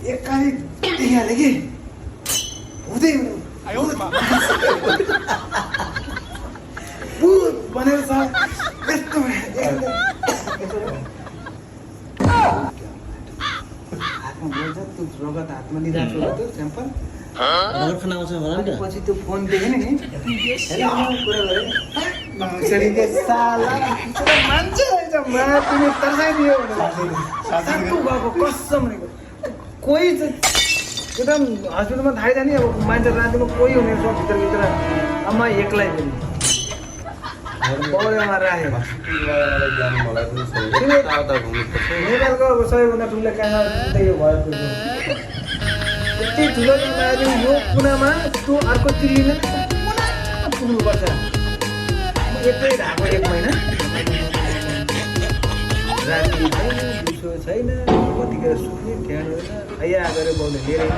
एककाली देखिहालेँ कि हुँदै भूत भनेर छ यस्तो हातमा बोल्छ त्यो रगत हातमा लिइरहेको छ त्यो स्याम्पल खाना आउँछ होला नि त पछि त्यो फोन देखेन नि कुरा गरे शरीरले साला मान्छे रहेछ मा तिमी तर्साइदियो भनेर साँच्चो गएको कसम भनेको कोही चाहिँ एकदम हस्पिटलमा थाहै जाने अब मान्छे रातिमा कोही हुने रहेछ भित्र आमा एक्लै पनि बौरेमा राखेको नेपालको अब सबैभन्दा ठुलो कहाँ यो भयो यति ठुलो यो कुनामा त्यो अर्को चिल्लीमा पुग्नुपर्छ एक्लै ढाको 1 महिना राति छैन दिउँसो छैन कतिखेर सुत्ने ध्यान होइन आइया गरेर बोल्ने धेरै